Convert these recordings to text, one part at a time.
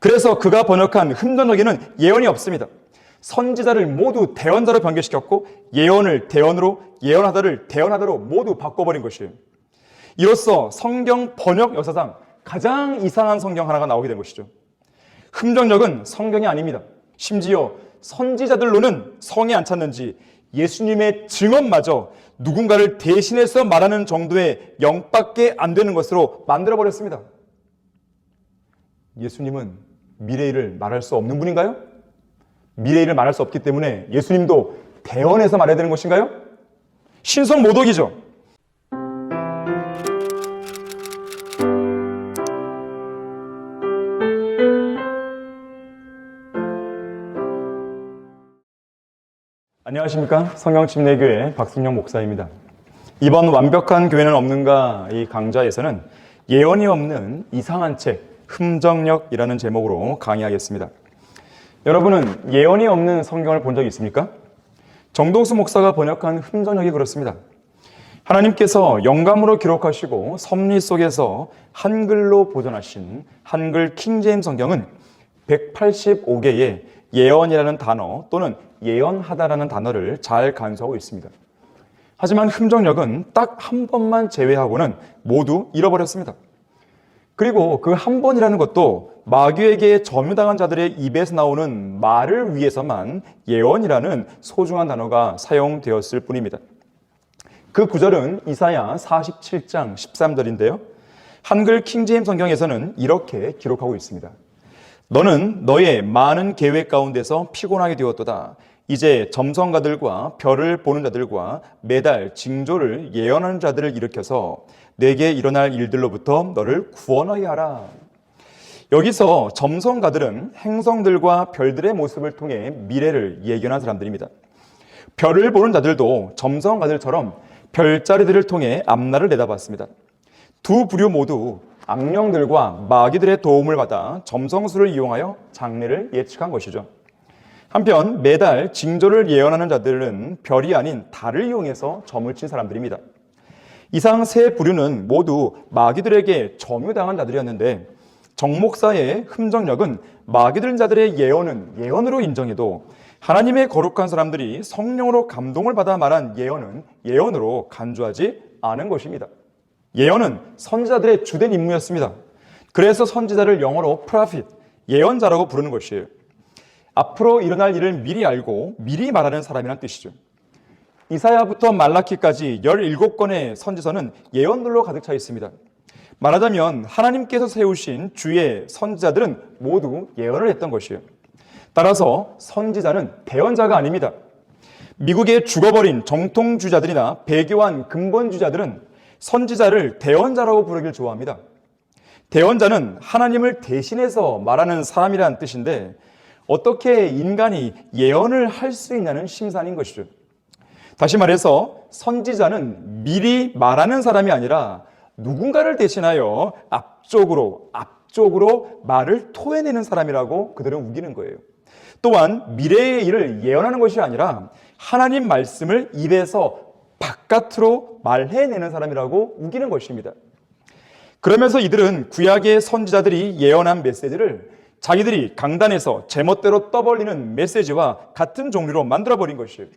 그래서 그가 번역한 흠정역에는 예언이 없습니다. 선지자를 모두 대언자로 변경시켰고 예언을 대언으로, 예언하다를 대언하다로 모두 바꿔버린 것이에요. 이로써 성경 번역 역사상 가장 이상한 성경 하나가 나오게 된 것이죠. 흠정역은 성경이 아닙니다. 심지어 선지자들로는 성에 안 찼는지 예수님의 증언마저 누군가를 대신해서 말하는 정도의 영밖에 안 되는 것으로 만들어버렸습니다. 예수님은 미래일을 말할 수 없는 분인가요? 미래일을 말할 수 없기 때문에 예수님도 대언해서 말해야 되는 것인가요? 신성 모독이죠. 안녕하십니까? 성경침례교회 박승영 목사입니다. 이번 완벽한 교회는 없는가 이 강좌에서는 예언이 없는 이상한 책 흠정역이라는 제목으로 강의하겠습니다. 여러분은 예언이 없는 성경을 본 적이 있습니까? 정동수 목사가 번역한 흠정역이 그렇습니다. 하나님께서 영감으로 기록하시고 섭리 속에서 한글로 보존하신 한글 킹제임스 성경은 185개의 예언이라는 단어 또는 예언하다라는 단어를 잘 간수하고 있습니다. 하지만 흠정역은 딱 한 번만 제외하고는 모두 잃어버렸습니다. 그리고 그 한 번이라는 것도 마귀에게 점유당한 자들의 입에서 나오는 말을 위해서만 예언이라는 소중한 단어가 사용되었을 뿐입니다. 그 구절은 이사야 47장 13절인데요. 한글 킹제임스 성경에서는 이렇게 기록하고 있습니다. 너는 너의 많은 계획 가운데서 피곤하게 되었도다. 이제 점성가들과 별을 보는 자들과 매달 징조를 예언하는 자들을 일으켜서 내게 일어날 일들로부터 너를 구원하게 하라. 여기서 점성가들은 행성들과 별들의 모습을 통해 미래를 예견한 사람들입니다. 별을 보는 자들도 점성가들처럼 별자리들을 통해 앞날을 내다봤습니다. 두 부류 모두 악령들과 마귀들의 도움을 받아 점성술을 이용하여 장래를 예측한 것이죠. 한편 매달 징조를 예언하는 자들은 별이 아닌 달을 이용해서 점을 친 사람들입니다. 이상 세 부류는 모두 마귀들에게 점유당한 자들이었는데 정목사의 흠정역은 마귀들 자들의 예언은 예언으로 인정해도 하나님의 거룩한 사람들이 성령으로 감동을 받아 말한 예언은 예언으로 간주하지 않은 것입니다. 예언은 선지자들의 주된 임무였습니다. 그래서 선지자를 영어로 prophet, 예언자라고 부르는 것이에요. 앞으로 일어날 일을 미리 알고 미리 말하는 사람이란 뜻이죠. 이사야부터 말라키까지 17권의 선지서는 예언들로 가득 차 있습니다. 말하자면 하나님께서 세우신 주의 선지자들은 모두 예언을 했던 것이에요. 따라서 선지자는 대언자가 아닙니다. 미국의 죽어버린 정통주자들이나 배교한 근본주자들은 선지자를 대언자라고 부르길 좋아합니다. 대언자는 하나님을 대신해서 말하는 사람이라는 뜻인데 어떻게 인간이 예언을 할 수 있냐는 심산인 것이죠. 다시 말해서 선지자는 미리 말하는 사람이 아니라 누군가를 대신하여 앞쪽으로 말을 토해내는 사람이라고 그들은 우기는 거예요. 또한 미래의 일을 예언하는 것이 아니라 하나님 말씀을 입에서 바깥으로 말해내는 사람이라고 우기는 것입니다. 그러면서 이들은 구약의 선지자들이 예언한 메시지를 자기들이 강단에서 제멋대로 떠벌리는 메시지와 같은 종류로 만들어버린 것이에요.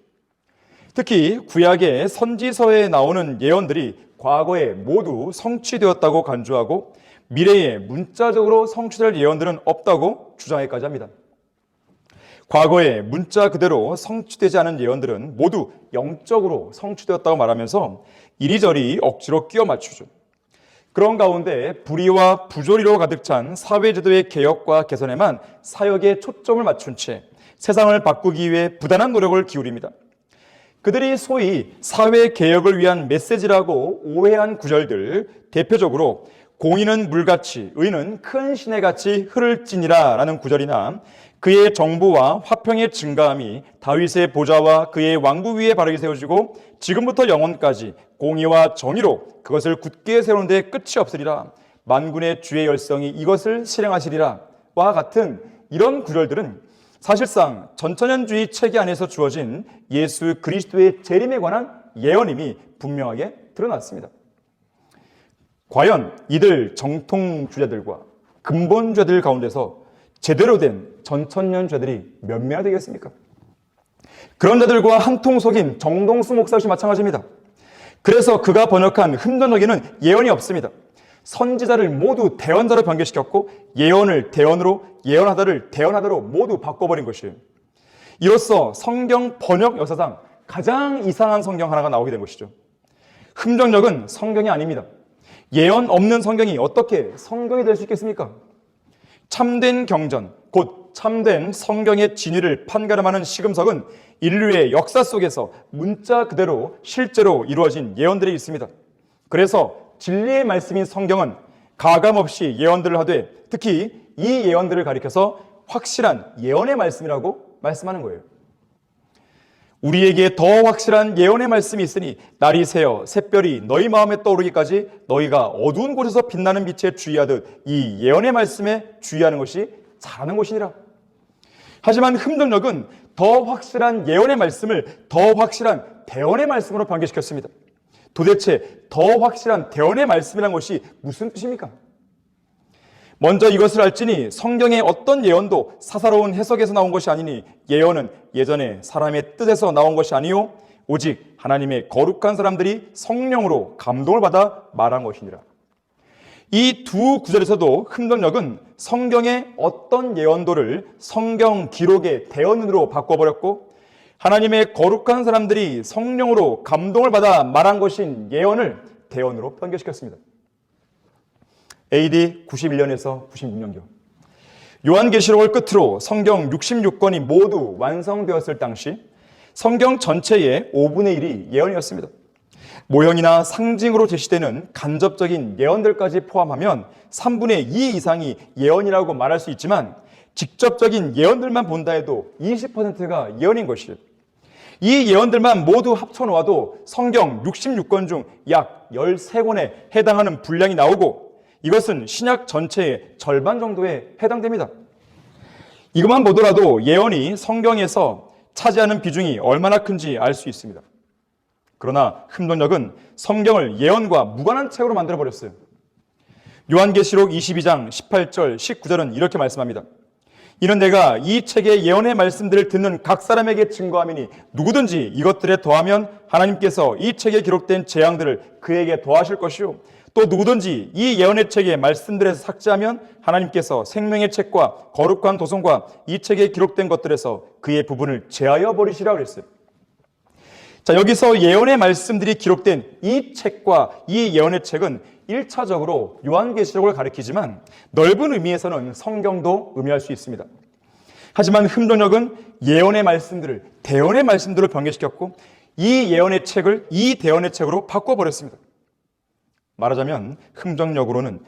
특히 구약의 선지서에 나오는 예언들이 과거에 모두 성취되었다고 간주하고 미래에 문자적으로 성취될 예언들은 없다고 주장하기까지 합니다. 과거에 문자 그대로 성취되지 않은 예언들은 모두 영적으로 성취되었다고 말하면서 이리저리 억지로 끼워 맞추죠. 그런 가운데 불의와 부조리로 가득 찬 사회제도의 개혁과 개선에만 사역에 초점을 맞춘 채 세상을 바꾸기 위해 부단한 노력을 기울입니다. 그들이 소위 사회개혁을 위한 메시지라고 오해한 구절들, 대표적으로 공의는 물같이 의는 큰 시내같이 흐를지니라 라는 구절이나 그의 정부와 화평의 증가함이 다윗의 보좌와 그의 왕국 위에 바르게 세워지고 지금부터 영원까지 공의와 정의로 그것을 굳게 세우는 데 끝이 없으리라. 만군의 주의 열성이 이것을 실행하시리라. 와 같은 이런 구절들은 사실상 전천년주의 체계 안에서 주어진 예수 그리스도의 재림에 관한 예언임이 분명하게 드러났습니다. 과연 이들 정통주자들과 근본주자들 가운데서 제대로 된 전천년죄들이 몇 명이나 되겠습니까? 그런 자들과 한통 속인 정동수 목사 역시 마찬가지입니다. 그래서 그가 번역한 흠정역에는 예언이 없습니다. 선지자를 모두 대언자로 변개시켰고 예언을 대언으로, 예언하다를 대언하다로 모두 바꿔버린 것이에요. 이로써 성경 번역 역사상 가장 이상한 성경 하나가 나오게 된 것이죠. 흠정역은 성경이 아닙니다. 예언 없는 성경이 어떻게 성경이 될 수 있겠습니까? 참된 경전, 곧 참된 성경의 진위를 판가름하는 시금석은 인류의 역사 속에서 문자 그대로 실제로 이루어진 예언들이 있습니다. 그래서 진리의 말씀인 성경은 가감없이 예언들을 하되 특히 이 예언들을 가리켜서 확실한 예언의 말씀이라고 말씀하는 거예요. 우리에게 더 확실한 예언의 말씀이 있으니 날이 새어 샛별이 너희 마음에 떠오르기까지 너희가 어두운 곳에서 빛나는 빛에 주의하듯 이 예언의 말씀에 주의하는 것이 잘하는 것이니라. 하지만 흠정역은 더 확실한 예언의 말씀을 더 확실한 대언의 말씀으로 변개시켰습니다. 도대체 더 확실한 대언의 말씀이라는 것이 무슨 뜻입니까? 먼저 이것을 알지니 성경의 어떤 예언도 사사로운 해석에서 나온 것이 아니니 예언은 예전에 사람의 뜻에서 나온 것이 아니요 오직 하나님의 거룩한 사람들이 성령으로 감동을 받아 말한 것이니라. 이 두 구절에서도 흠정역은 성경의 어떤 예언도를 성경 기록의 대언으로 바꿔버렸고 하나님의 거룩한 사람들이 성령으로 감동을 받아 말한 것인 예언을 대언으로 변개시켰습니다. AD 91년에서 96년경 요한계시록을 끝으로 성경 66권이 모두 완성되었을 당시 성경 전체의 5분의 1이 예언이었습니다. 모형이나 상징으로 제시되는 간접적인 예언들까지 포함하면 3분의 2 이상이 예언이라고 말할 수 있지만 직접적인 예언들만 본다 해도 20%가 예언인 것이에요. 이 예언들만 모두 합쳐놓아도 성경 66권 중 약 13권에 해당하는 분량이 나오고 이것은 신약 전체의 절반 정도에 해당됩니다. 이것만 보더라도 예언이 성경에서 차지하는 비중이 얼마나 큰지 알 수 있습니다. 그러나 흠정역은 성경을 예언과 무관한 책으로 만들어버렸어요. 요한계시록 22장 18절 19절은 이렇게 말씀합니다. 이는 내가 이 책의 예언의 말씀들을 듣는 각 사람에게 증거함이니 누구든지 이것들에 더하면 하나님께서 이 책에 기록된 재앙들을 그에게 더하실 것이요 또 누구든지 이 예언의 책의 말씀들에서 삭제하면 하나님께서 생명의 책과 거룩한 도성과 이 책에 기록된 것들에서 그의 부분을 제하여 버리시라고 그랬어요. 자, 여기서 예언의 말씀들이 기록된 이 책과 이 예언의 책은 1차적으로 요한계시록을 가리키지만 넓은 의미에서는 성경도 의미할 수 있습니다. 하지만 흠정역은 예언의 말씀들을 대언의 말씀들로 변개시켰고 이 예언의 책을 이 대언의 책으로 바꿔버렸습니다. 말하자면 흠정역으로는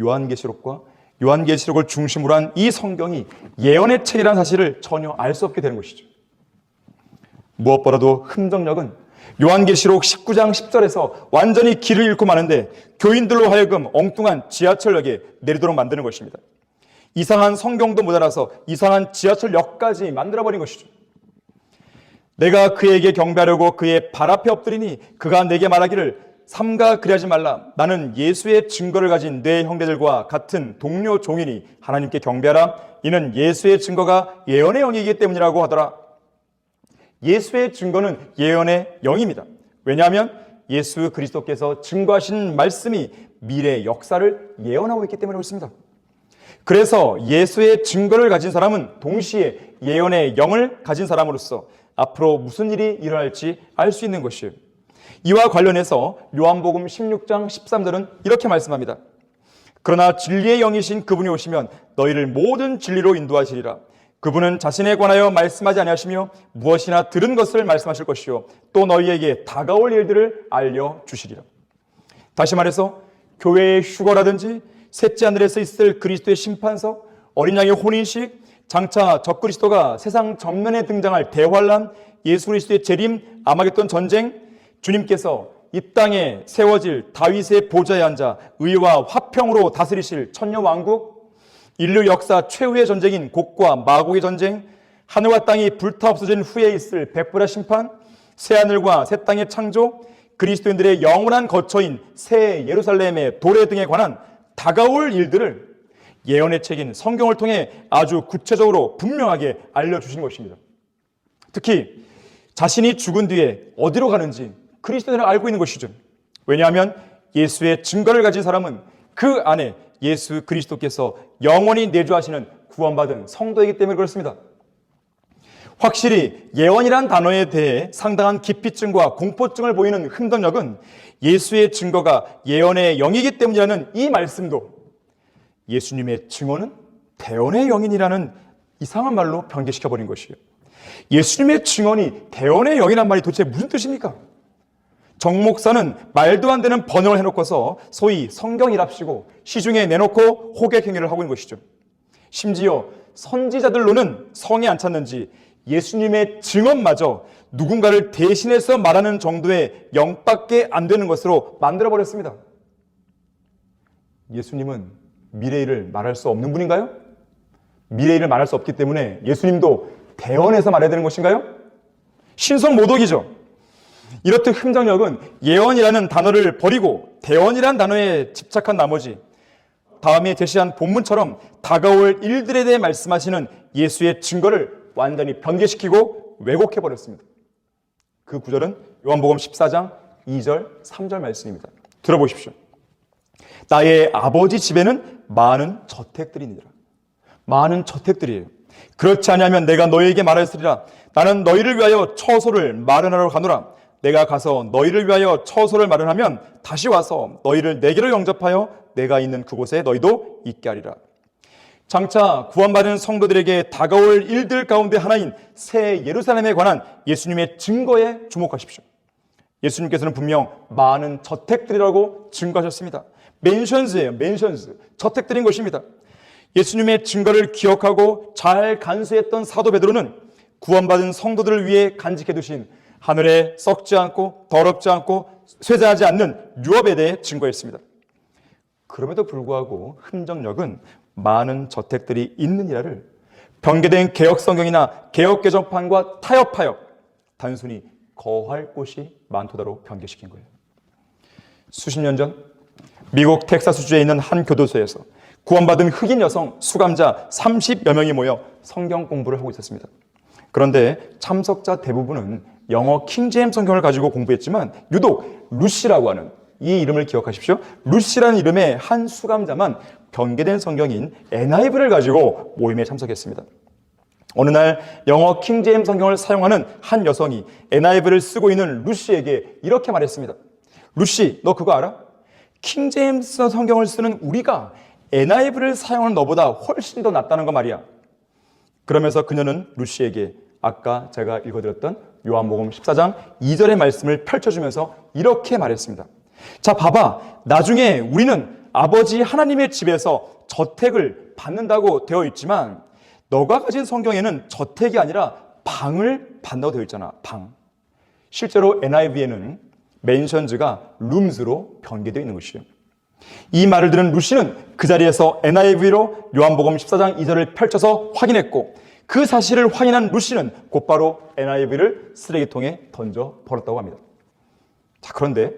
요한계시록과 요한계시록을 중심으로 한 이 성경이 예언의 책이라는 사실을 전혀 알 수 없게 되는 것이죠. 무엇보다도 흠정역은 요한계시록 19장 10절에서 완전히 길을 잃고 마는데 교인들로 하여금 엉뚱한 지하철역에 내리도록 만드는 것입니다. 이상한 성경도 모자라서 이상한 지하철역까지 만들어버린 것이죠. 내가 그에게 경배하려고 그의 발 앞에 엎드리니 그가 내게 말하기를 삼가 그리하지 말라. 나는 예수의 증거를 가진 내 형제들과 같은 동료 종이니 하나님께 경배하라. 이는 예수의 증거가 예언의 영이기 때문이라고 하더라. 예수의 증거는 예언의 영입니다. 왜냐하면 예수 그리스도께서 증거하신 말씀이 미래의 역사를 예언하고 있기 때문에 그렇습니다. 그래서 예수의 증거를 가진 사람은 동시에 예언의 영을 가진 사람으로서 앞으로 무슨 일이 일어날지 알 수 있는 것이에요. 이와 관련해서 요한복음 16장 13절은 이렇게 말씀합니다. 그러나 진리의 영이신 그분이 오시면 너희를 모든 진리로 인도하시리라. 그분은 자신에 관하여 말씀하지 아니하시며 무엇이나 들은 것을 말씀하실 것이요 또 너희에게 다가올 일들을 알려주시리라. 다시 말해서 교회의 휴거라든지 셋째 하늘에서 있을 그리스도의 심판서, 어린 양의 혼인식, 장차 적그리스도가 세상 전면에 등장할 대환란, 예수 그리스도의 재림, 아마겟돈 전쟁, 주님께서 이 땅에 세워질 다윗의 보좌에 앉아 의와 화평으로 다스리실 천녀왕국, 인류 역사 최후의 전쟁인 곡과 마곡의 전쟁, 하늘과 땅이 불타 없어진 후에 있을 백불의 심판, 새하늘과 새 땅의 창조, 그리스도인들의 영원한 거처인 새 예루살렘의 도래 등에 관한 다가올 일들을 예언의 책인 성경을 통해 아주 구체적으로 분명하게 알려주신 것입니다. 특히 자신이 죽은 뒤에 어디로 가는지 그리스도인은 알고 있는 것이죠. 왜냐하면 예수의 증거를 가진 사람은 그 안에 예수 그리스도께서 영원히 내주하시는 구원받은 성도이기 때문에 그렇습니다. 확실히 예언이란 단어에 대해 상당한 기피증과 공포증을 보이는 흥덕역은 예수의 증거가 예언의 영이기 때문이라는 이 말씀도 예수님의 증언은 대언의 영이라는 이상한 말로 변개시켜버린 것이에요. 예수님의 증언이 대언의 영이란 말이 도대체 무슨 뜻입니까? 정 목사는 말도 안 되는 번역을 해놓고서 소위 성경이랍시고 시중에 내놓고 호객 행위를 하고 있는 것이죠. 심지어 선지자들로는 성에 안 찼는지 예수님의 증언마저 누군가를 대신해서 말하는 정도의 영밖에 안 되는 것으로 만들어버렸습니다. 예수님은 미래일을 말할 수 없는 분인가요? 미래일을 말할 수 없기 때문에 예수님도 대언해서 말해야 되는 것인가요? 신성모독이죠. 이렇듯 흥정역은 예언이라는 단어를 버리고 대언이라는 단어에 집착한 나머지 다음에 제시한 본문처럼 다가올 일들에 대해 말씀하시는 예수의 증거를 완전히 변개시키고 왜곡해버렸습니다. 그 구절은 요한복음 14장 2절 3절 말씀입니다. 들어보십시오. 나의 아버지 집에는 많은 저택들이니라. 많은 저택들이에요. 그렇지 아니하면 내가 너희에게 말하였으리라. 나는 너희를 위하여 처소를 마련하러 가노라. 내가 가서 너희를 위하여 처소를 마련하면 다시 와서 너희를 내게로 영접하여 내가 있는 그곳에 너희도 있게 하리라. 장차 구원받은 성도들에게 다가올 일들 가운데 하나인 새 예루살렘에 관한 예수님의 증거에 주목하십시오. 예수님께서는 분명 많은 저택들이라고 증거하셨습니다. 맨션즈예요. 맨션즈. 저택들인 것입니다. 예수님의 증거를 기억하고 잘 간수했던 사도 베드로는 구원받은 성도들을 위해 간직해 두신 하늘에 썩지 않고 더럽지 않고 쇠자하지 않는 유업에 대해 증거했습니다. 그럼에도 불구하고 흥정역은 많은 저택들이 있느니라를 변개된 개혁성경이나 개혁개정판과 타협하여 단순히 거할 곳이 많도다로 변개시킨 거예요. 수십 년 전 미국 텍사스주에 있는 한 교도소에서 구원받은 흑인 여성 수감자 30여 명이 모여 성경 공부를 하고 있었습니다. 그런데 참석자 대부분은 영어 킹제임스 성경을 가지고 공부했지만 유독 루시라고 하는 이 이름을 기억하십시오. 루시라는 이름의 한 수감자만 변개된 성경인 NIV를 가지고 모임에 참석했습니다. 어느 날 영어 킹제임스 성경을 사용하는 한 여성이 NIV를 쓰고 있는 루시에게 이렇게 말했습니다. 루시, 너 그거 알아? 킹제임스 성경을 쓰는 우리가 NIV를 사용하는 너보다 훨씬 더 낫다는 거 말이야. 그러면서 그녀는 루시에게 아까 제가 읽어드렸던 요한복음 14장 2절의 말씀을 펼쳐주면서 이렇게 말했습니다. 자, 봐봐. 나중에 우리는 아버지 하나님의 집에서 저택을 받는다고 되어 있지만 너가 가진 성경에는 저택이 아니라 방을 받는다고 되어 있잖아. 방. 실제로 NIV에는 맨션즈가 룸스로 변개되어 있는 것이에요. 이 말을 들은 루시는 그 자리에서 NIV로 요한복음 14장 2절을 펼쳐서 확인했고 그 사실을 확인한 루시는 곧바로 NIV를 쓰레기통에 던져 버렸다고 합니다. 자, 그런데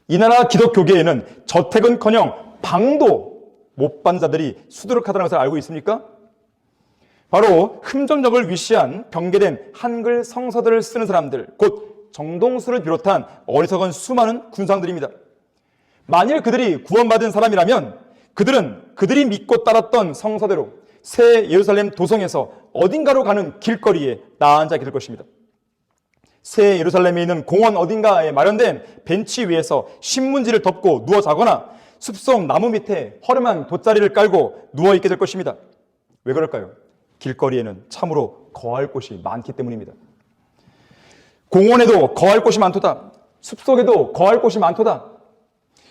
이 나라 기독교계에는 저택은커녕 방도 못 받는 자들이 수두룩하다는 것을 알고 있습니까? 바로 흠정역을 위시한 변개된 한글 성서들을 쓰는 사람들, 곧 정동수를 비롯한 어리석은 수많은 군상들입니다. 만일 그들이 구원받은 사람이라면 그들이 믿고 따랐던 성서대로 새 예루살렘 도성에서 어딘가로 가는 길거리에 나앉아 계실 것입니다. 새 예루살렘에 있는 공원 어딘가에 마련된 벤치 위에서 신문지를 덮고 누워 자거나 숲속 나무 밑에 허름한 돗자리를 깔고 누워있게 될 것입니다. 왜 그럴까요? 길거리에는 참으로 거할 곳이 많기 때문입니다. 공원에도 거할 곳이 많도다. 숲속에도 거할 곳이 많도다.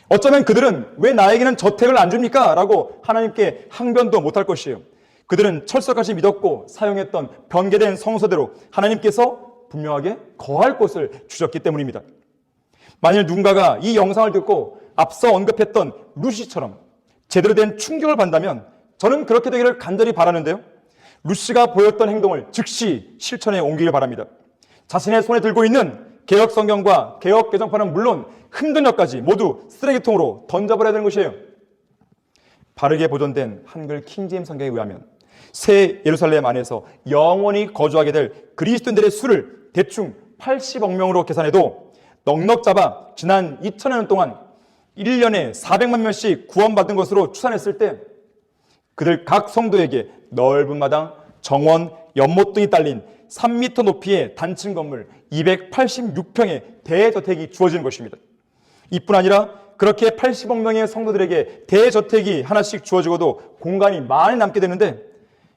어쩌면 그들은 왜 나에게는 저택을 안 줍니까? 라고 하나님께 항변도 못할 것이에요. 그들은 철석같이 믿었고 사용했던 변개된 성서대로 하나님께서 분명하게 거할 곳을 주셨기 때문입니다. 만일 누군가가 이 영상을 듣고 앞서 언급했던 루시처럼 제대로 된 충격을 받는다면 저는 그렇게 되기를 간절히 바라는데요. 루시가 보였던 행동을 즉시 실천에 옮기길 바랍니다. 자신의 손에 들고 있는 개혁성경과 개혁개정판은 물론 흠든역까지 모두 쓰레기통으로 던져버려야 되는 것이에요. 바르게 보존된 한글 킹제임스 성경에 의하면 새 예루살렘 안에서 영원히 거주하게 될 그리스도인들의 수를 대충 80억 명으로 계산해도 넉넉 잡아 지난 2000년 동안 1년에 400만 명씩 구원받은 것으로 추산했을 때 그들 각 성도에게 넓은 마당, 정원, 연못 등이 딸린 3m 높이의 단층 건물 286평의 대저택이 주어지는 것입니다. 이뿐 아니라 그렇게 80억 명의 성도들에게 대저택이 하나씩 주어지고도 공간이 많이 남게 되는데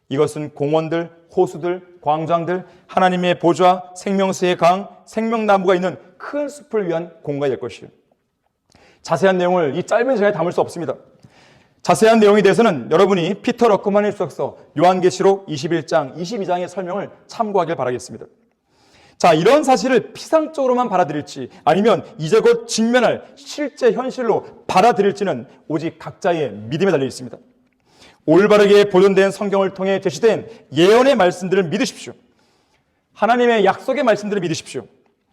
이것은 공원들, 호수들, 광장들, 하나님의 보좌, 생명수의 강, 생명나무가 있는 큰 숲을 위한 공간이 될 것이에요. 자세한 내용을 이 짧은 시간에 담을 수 없습니다. 자세한 내용에 대해서는 여러분이 피터 러크만의 수석서 요한계시록 21장, 22장의 설명을 참고하길 바라겠습니다. 자, 이런 사실을 피상적으로만 받아들일지 아니면 이제 곧 직면할 실제 현실로 받아들일지는 오직 각자의 믿음에 달려 있습니다. 올바르게 보존된 성경을 통해 제시된 예언의 말씀들을 믿으십시오. 하나님의 약속의 말씀들을 믿으십시오.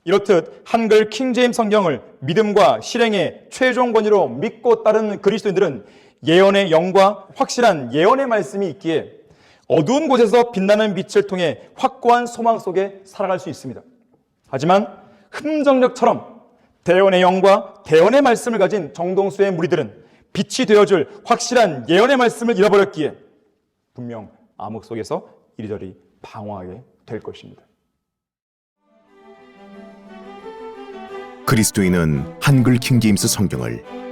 이렇듯 한글 킹제임스 성경을 믿음과 실행의 최종 권위로 믿고 따르는 그리스도인들은 예언의 영과 확실한 예언의 말씀이 있기에 어두운 곳에서 빛나는 빛을 통해 확고한 소망 속에 살아갈 수 있습니다. 하지만 흠정력처럼 대언의 영과 대언의 말씀을 가진 정동수의 무리들은 빛이 되어줄 확실한 예언의 말씀을 잃어버렸기에 분명 암흑 속에서 이리저리 방황하게 될 것입니다. 그리스도인은 한글 킹제임스 성경을